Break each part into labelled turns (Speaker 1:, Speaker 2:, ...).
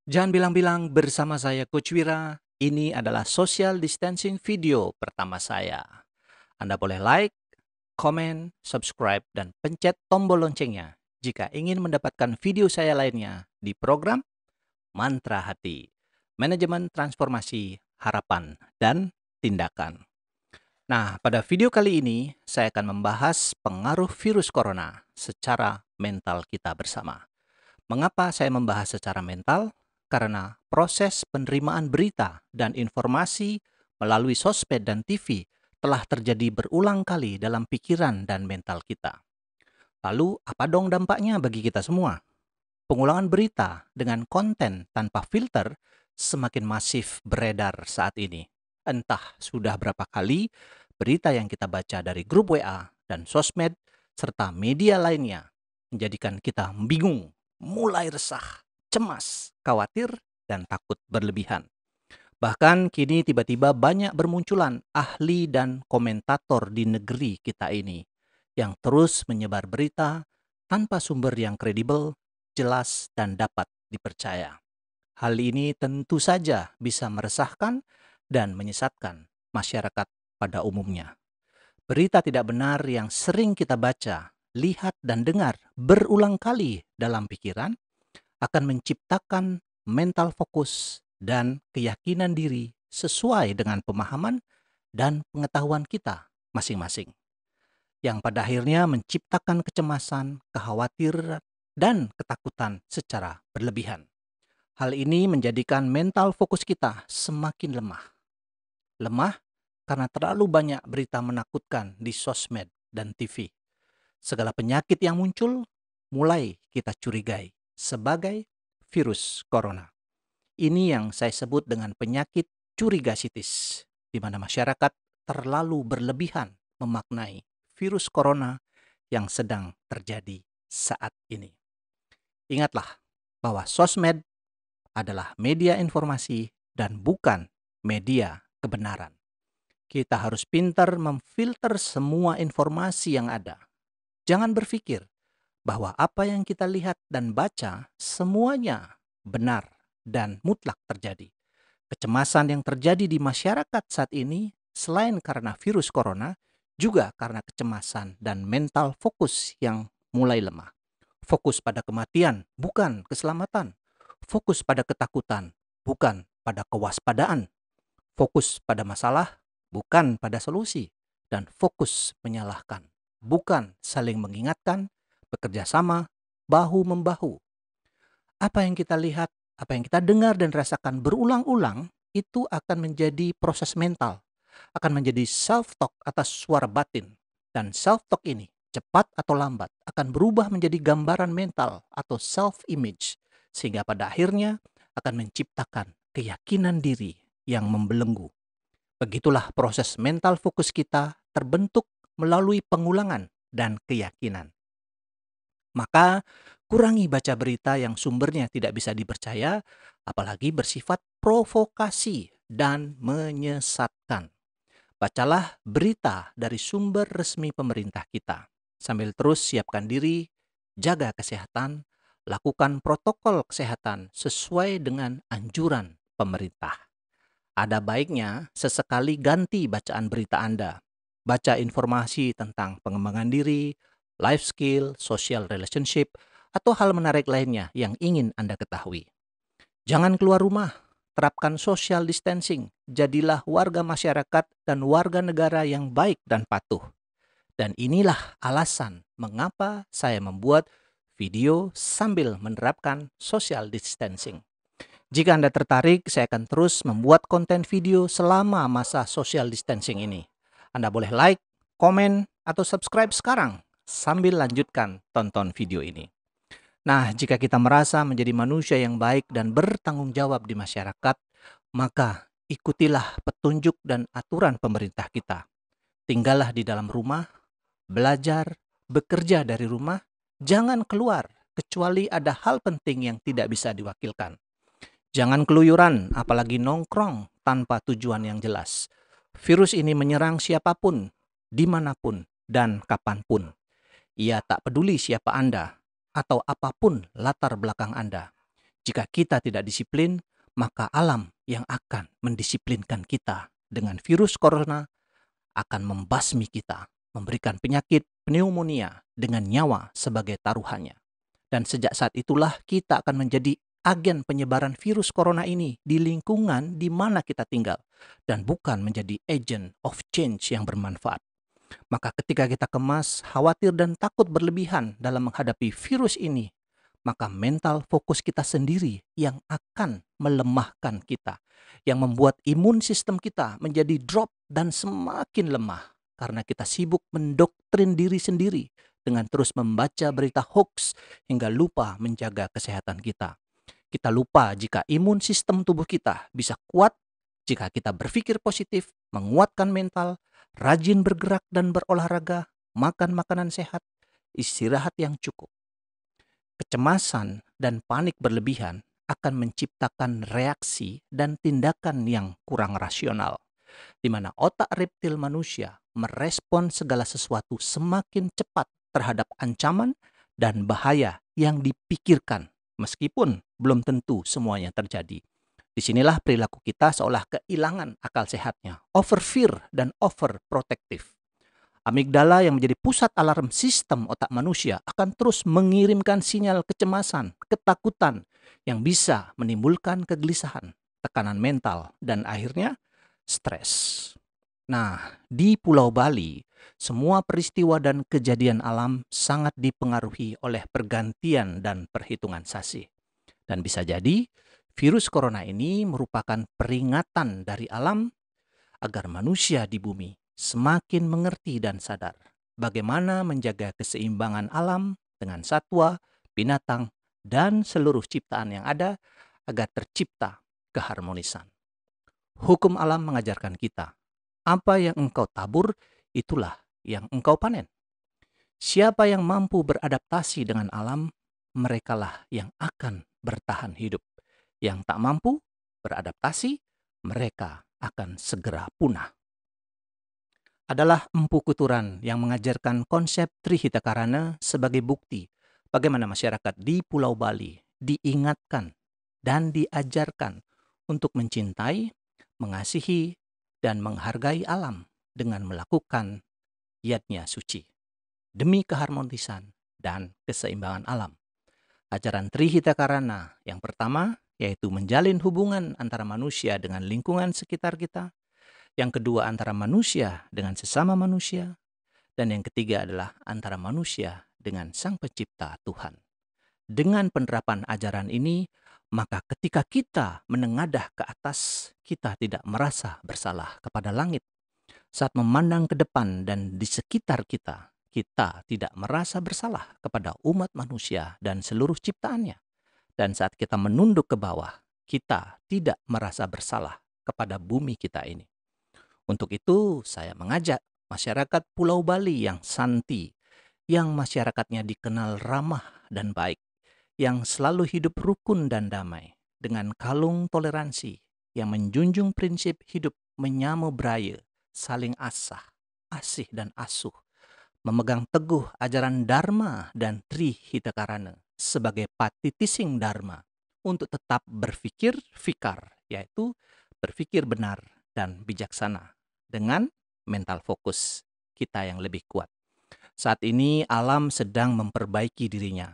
Speaker 1: Jangan bilang-bilang bersama saya Coach Wira, ini adalah social distancing video pertama saya. Anda boleh like, komen, subscribe, dan pencet tombol loncengnya jika ingin mendapatkan video saya lainnya di program Mantra Hati, Manajemen Transformasi Harapan dan Tindakan. Nah, pada video kali ini saya akan membahas pengaruh virus corona secara mental kita bersama. Mengapa saya membahas secara mental? Karena proses penerimaan berita dan informasi melalui sosmed dan TV telah terjadi berulang kali dalam pikiran dan mental kita. Lalu, apa dong dampaknya bagi kita semua? Pengulangan berita dengan konten tanpa filter semakin masif beredar saat ini. Entah sudah berapa kali berita yang kita baca dari grup WA dan sosmed serta media lainnya menjadikan kita bingung, mulai resah, cemas, khawatir, dan takut berlebihan. Bahkan kini tiba-tiba banyak bermunculan ahli dan komentator di negeri kita ini yang terus menyebar berita tanpa sumber yang kredibel, jelas, dan dapat dipercaya. Hal ini tentu saja bisa meresahkan dan menyesatkan masyarakat pada umumnya. Berita tidak benar yang sering kita baca, lihat, dan dengar berulang kali dalam pikiran akan menciptakan mental fokus dan keyakinan diri sesuai dengan pemahaman dan pengetahuan kita masing-masing, yang pada akhirnya menciptakan kecemasan, kekhawatiran, dan ketakutan secara berlebihan. Hal ini menjadikan mental fokus kita semakin lemah. Lemah karena terlalu banyak berita menakutkan di sosmed dan TV. Segala penyakit yang muncul mulai kita curigai sebagai virus corona. Ini yang saya sebut dengan penyakit curigasitis, di mana masyarakat terlalu berlebihan memaknai virus corona yang sedang terjadi saat ini. Ingatlah bahwa sosmed adalah media informasi dan bukan media kebenaran. Kita harus pintar memfilter semua informasi yang ada. Jangan berpikir bahwa apa yang kita lihat dan baca semuanya benar dan mutlak terjadi. Kecemasan yang terjadi di masyarakat saat ini selain karena virus corona, juga karena kecemasan dan mental fokus yang mulai lemah. Fokus pada kematian, bukan keselamatan. Fokus pada ketakutan, bukan pada kewaspadaan. Fokus pada masalah, bukan pada solusi. Dan fokus menyalahkan, bukan saling mengingatkan, bekerja sama, bahu-membahu. Apa yang kita lihat, apa yang kita dengar dan rasakan berulang-ulang, itu akan menjadi proses mental, akan menjadi self-talk atas suara batin. Dan self-talk ini, cepat atau lambat, akan berubah menjadi gambaran mental atau self-image, sehingga pada akhirnya akan menciptakan keyakinan diri yang membelenggu. Begitulah proses mental fokus kita terbentuk melalui pengulangan dan keyakinan. Maka kurangi baca berita yang sumbernya tidak bisa dipercaya, apalagi bersifat provokasi dan menyesatkan. Bacalah berita dari sumber resmi pemerintah kita. Sambil terus siapkan diri, jaga kesehatan, lakukan protokol kesehatan sesuai dengan anjuran pemerintah. Ada baiknya sesekali ganti bacaan berita Anda. Baca informasi tentang pengembangan diri, life skill, social relationship, atau hal menarik lainnya yang ingin Anda ketahui. Jangan keluar rumah, terapkan social distancing, jadilah warga masyarakat dan warga negara yang baik dan patuh. Dan inilah alasan mengapa saya membuat video sambil menerapkan social distancing. Jika Anda tertarik, saya akan terus membuat konten video selama masa social distancing ini. Anda boleh like, komen, atau subscribe sekarang sambil lanjutkan tonton video ini. Nah, jika kita merasa menjadi manusia yang baik dan bertanggung jawab di masyarakat, maka ikutilah petunjuk dan aturan pemerintah kita. Tinggallah di dalam rumah, belajar, bekerja dari rumah, jangan keluar kecuali ada hal penting yang tidak bisa diwakilkan. Jangan keluyuran, apalagi nongkrong tanpa tujuan yang jelas. Virus ini menyerang siapapun, dimanapun, dan kapanpun. Ia tak peduli siapa Anda atau apapun latar belakang Anda. Jika kita tidak disiplin, maka alam yang akan mendisiplinkan kita dengan virus corona akan membasmi kita, memberikan penyakit pneumonia dengan nyawa sebagai taruhannya. Dan sejak saat itulah kita akan menjadi agen penyebaran virus corona ini di lingkungan di mana kita tinggal dan bukan menjadi agent of change yang bermanfaat. Maka ketika kita cemas, khawatir dan takut berlebihan dalam menghadapi virus ini, maka mental fokus kita sendiri yang akan melemahkan kita, yang membuat imun sistem kita menjadi drop dan semakin lemah karena kita sibuk mendoktrin diri sendiri dengan terus membaca berita hoax hingga lupa menjaga kesehatan kita. Kita lupa jika imun sistem tubuh kita bisa kuat jika kita berpikir positif, menguatkan mental, rajin bergerak dan berolahraga, makan makanan sehat, istirahat yang cukup. Kecemasan dan panik berlebihan akan menciptakan reaksi dan tindakan yang kurang rasional, di mana otak reptil manusia merespon segala sesuatu semakin cepat terhadap ancaman dan bahaya yang dipikirkan, meskipun belum tentu semuanya terjadi. Disinilah perilaku kita seolah kehilangan akal sehatnya, over fear dan over protective. Amigdala yang menjadi pusat alarm sistem otak manusia akan terus mengirimkan sinyal kecemasan, ketakutan yang bisa menimbulkan kegelisahan, tekanan mental, dan akhirnya stres. Nah, di Pulau Bali, semua peristiwa dan kejadian alam sangat dipengaruhi oleh pergantian dan perhitungan sasi. Dan bisa jadi, virus corona ini merupakan peringatan dari alam agar manusia di bumi semakin mengerti dan sadar bagaimana menjaga keseimbangan alam dengan satwa, binatang, dan seluruh ciptaan yang ada agar tercipta keharmonisan. Hukum alam mengajarkan kita, apa yang engkau tabur, itulah yang engkau panen. Siapa yang mampu beradaptasi dengan alam, merekalah yang akan bertahan hidup. Yang tak mampu beradaptasi, mereka akan segera punah. Adalah Empu Kuturan yang mengajarkan konsep Trihitakarana sebagai bukti bagaimana masyarakat di Pulau Bali diingatkan dan diajarkan untuk mencintai, mengasihi, dan menghargai alam dengan melakukan yatnya suci demi keharmonisan dan keseimbangan alam. Ajaran Trihitakarana yang pertama yaitu menjalin hubungan antara manusia dengan lingkungan sekitar kita. Yang kedua antara manusia dengan sesama manusia. Dan yang ketiga adalah antara manusia dengan Sang Pencipta Tuhan. Dengan penerapan ajaran ini, maka ketika kita menengadah ke atas, kita tidak merasa bersalah kepada langit. Saat memandang ke depan dan di sekitar kita, kita tidak merasa bersalah kepada umat manusia dan seluruh ciptaannya. Dan saat kita menunduk ke bawah, kita tidak merasa bersalah kepada bumi kita ini. Untuk itu, saya mengajak masyarakat Pulau Bali yang santi, yang masyarakatnya dikenal ramah dan baik, yang selalu hidup rukun dan damai, dengan kalung toleransi, yang menjunjung prinsip hidup menyamu braya, saling asih dan asuh, memegang teguh ajaran Dharma dan Trihitakarana sebagai patitising Dharma untuk tetap berpikir fikar, yaitu berpikir benar dan bijaksana dengan mental fokus kita yang lebih kuat. Saat ini alam sedang memperbaiki dirinya.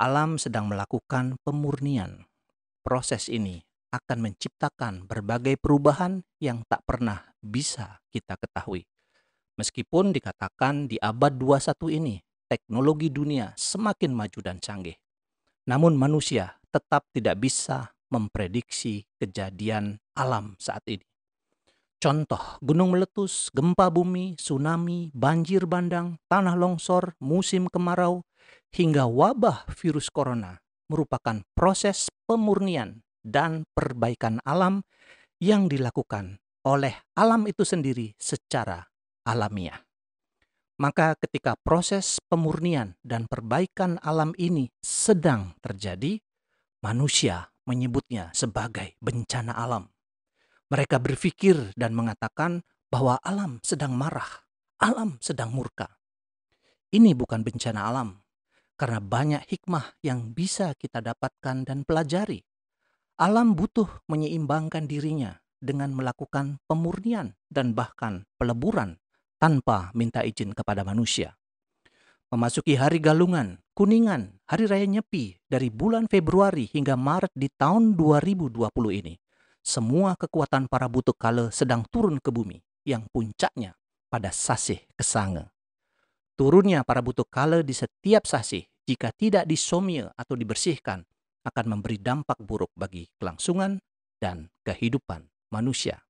Speaker 1: Alam sedang melakukan pemurnian. Proses ini akan menciptakan berbagai perubahan yang tak pernah bisa kita ketahui. Meskipun dikatakan di abad 21 ini, teknologi dunia semakin maju dan canggih. Namun manusia tetap tidak bisa memprediksi kejadian alam saat ini. Contoh, gunung meletus, gempa bumi, tsunami, banjir bandang, tanah longsor, musim kemarau, hingga wabah virus corona merupakan proses pemurnian dan perbaikan alam yang dilakukan oleh alam itu sendiri secara alamiah. Maka ketika proses pemurnian dan perbaikan alam ini sedang terjadi, manusia menyebutnya sebagai bencana alam. Mereka berpikir dan mengatakan bahwa alam sedang marah, alam sedang murka. Ini bukan bencana alam, karena banyak hikmah yang bisa kita dapatkan dan pelajari Alam butuh menyeimbangkan dirinya dengan melakukan pemurnian dan bahkan peleburan tanpa minta izin kepada manusia. Memasuki hari Galungan, Kuningan, Hari Raya Nyepi dari bulan Februari hingga Maret di tahun 2020 ini, semua kekuatan para butuh kala sedang turun ke bumi yang puncaknya pada sasih Kesange. Turunnya para butuh kala di setiap sasih jika tidak disomye atau dibersihkan akan memberi dampak buruk bagi kelangsungan dan kehidupan manusia.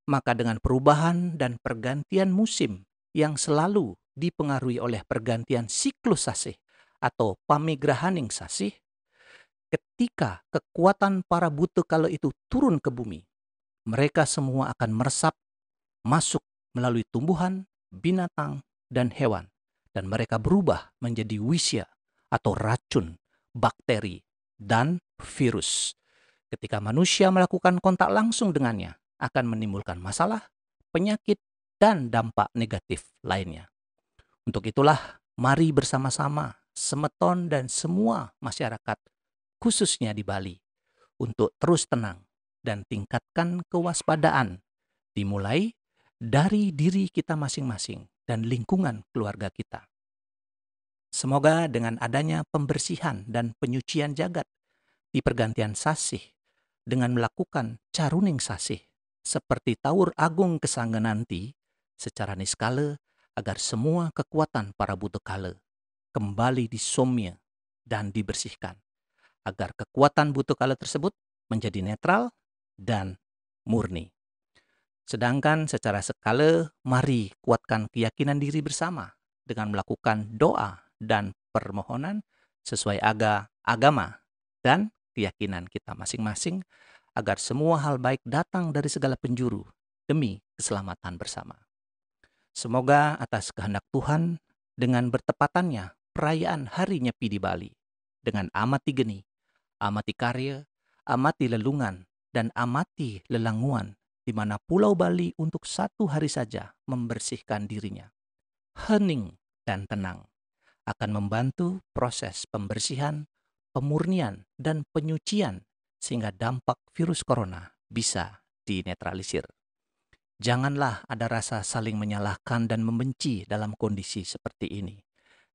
Speaker 1: Maka dengan perubahan dan pergantian musim yang selalu dipengaruhi oleh pergantian siklus sasih atau pamigrahaning sasih, ketika kekuatan para buta kala itu turun ke bumi, mereka semua akan meresap masuk melalui tumbuhan, binatang, dan hewan, dan mereka berubah menjadi wisya atau racun, bakteri, dan virus. Ketika manusia melakukan kontak langsung dengannya, akan menimbulkan masalah, penyakit, dan dampak negatif lainnya. Untuk itulah, mari bersama-sama, Semeton dan semua masyarakat, khususnya di Bali, untuk terus tenang dan tingkatkan kewaspadaan, dimulai dari diri kita masing-masing dan lingkungan keluarga kita. Semoga dengan adanya pembersihan dan penyucian jagat di pergantian sasih dengan melakukan caruning sasih seperti Taur Agung Kesange nanti secara niskala agar semua kekuatan para buta kala kembali disomye dan dibersihkan agar kekuatan buta kala tersebut menjadi netral dan murni. Sedangkan secara skala, mari kuatkan keyakinan diri bersama dengan melakukan doa dan permohonan sesuai agama dan keyakinan kita masing-masing agar semua hal baik datang dari segala penjuru demi keselamatan bersama. Semoga atas kehendak Tuhan dengan bertepatannya perayaan Hari Nyepi di Bali dengan amati geni, amati karya, amati lelungan, dan amati lelanguan di mana Pulau Bali untuk satu hari saja membersihkan dirinya. Hening dan tenang akan membantu proses pembersihan, pemurnian, dan penyucian sehingga dampak virus corona bisa dinetralisir. Janganlah ada rasa saling menyalahkan dan membenci dalam kondisi seperti ini.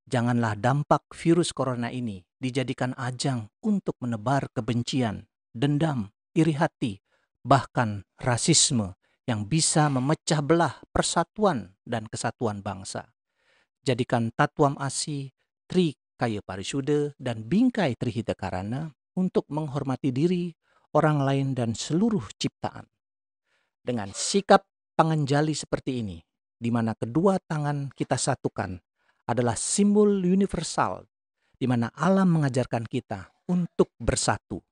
Speaker 1: Janganlah dampak virus corona ini dijadikan ajang untuk menebar kebencian, dendam, iri hati, bahkan rasisme yang bisa memecah belah persatuan dan kesatuan bangsa. Jadikan Tatuam Asi, Tri Kaya Parisude, dan Bingkai Trihita Karana untuk menghormati diri, orang lain, dan seluruh ciptaan. Dengan sikap pangenjali seperti ini, di mana kedua tangan kita satukan, adalah simbol universal, di mana alam mengajarkan kita untuk bersatu,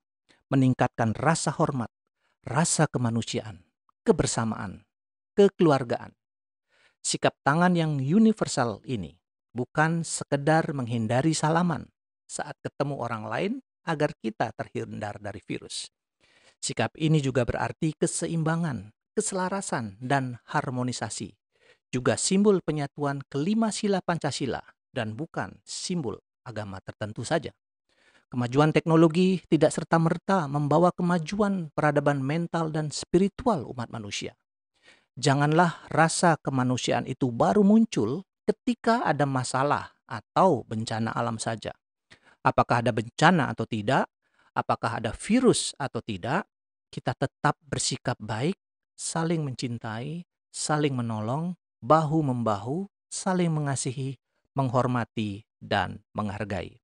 Speaker 1: meningkatkan rasa hormat, rasa kemanusiaan, kebersamaan, kekeluargaan. Sikap tangan yang universal ini bukan sekedar menghindari salaman saat ketemu orang lain agar kita terhindar dari virus. Sikap ini juga berarti keseimbangan, keselarasan, dan harmonisasi. Juga simbol penyatuan kelima sila Pancasila dan bukan simbol agama tertentu saja. Kemajuan teknologi tidak serta-merta membawa kemajuan peradaban mental dan spiritual umat manusia. Janganlah rasa kemanusiaan itu baru muncul ketika ada masalah atau bencana alam saja. Apakah ada bencana atau tidak, apakah ada virus atau tidak, kita tetap bersikap baik, saling mencintai, saling menolong, bahu-membahu, saling mengasihi, menghormati, dan menghargai.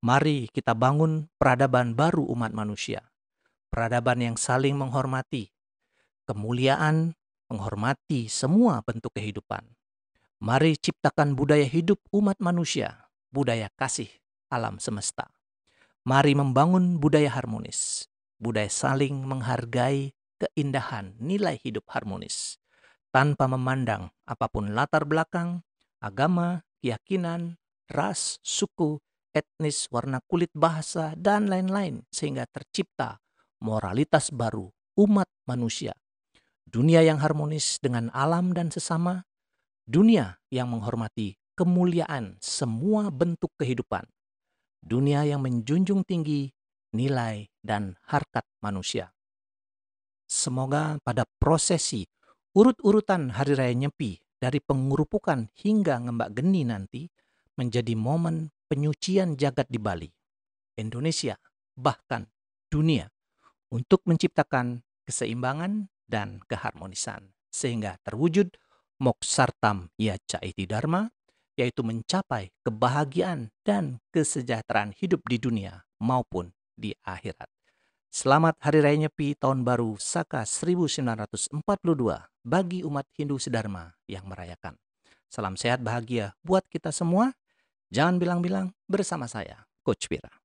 Speaker 1: Mari kita bangun peradaban baru umat manusia. Peradaban yang saling menghormati, kemuliaan, menghormati semua bentuk kehidupan. Mari ciptakan budaya hidup umat manusia, budaya kasih alam semesta. Mari membangun budaya harmonis, budaya saling menghargai keindahan nilai hidup harmonis, tanpa memandang apapun latar belakang, agama, keyakinan, ras, suku, etnis, warna kulit, bahasa, dan lain-lain, sehingga tercipta moralitas baru umat manusia. Dunia yang harmonis dengan alam dan sesama, dunia yang menghormati kemuliaan semua bentuk kehidupan, dunia yang menjunjung tinggi nilai, dan harkat manusia. Semoga pada prosesi urut-urutan Hari Raya Nyepi dari pengurupukan hingga ngembak geni nanti menjadi momen penyucian jagat di Bali, Indonesia, bahkan dunia untuk menciptakan keseimbangan dan keharmonisan sehingga terwujud moksartam yaca iti dharma, yaitu mencapai kebahagiaan dan kesejahteraan hidup di dunia maupun di akhirat. Selamat Hari Raya Nyepi Tahun Baru Saka 1942 bagi umat Hindu sedharma yang merayakan. Salam sehat bahagia buat kita semua. Jangan bilang-bilang bersama saya, Coach Wira.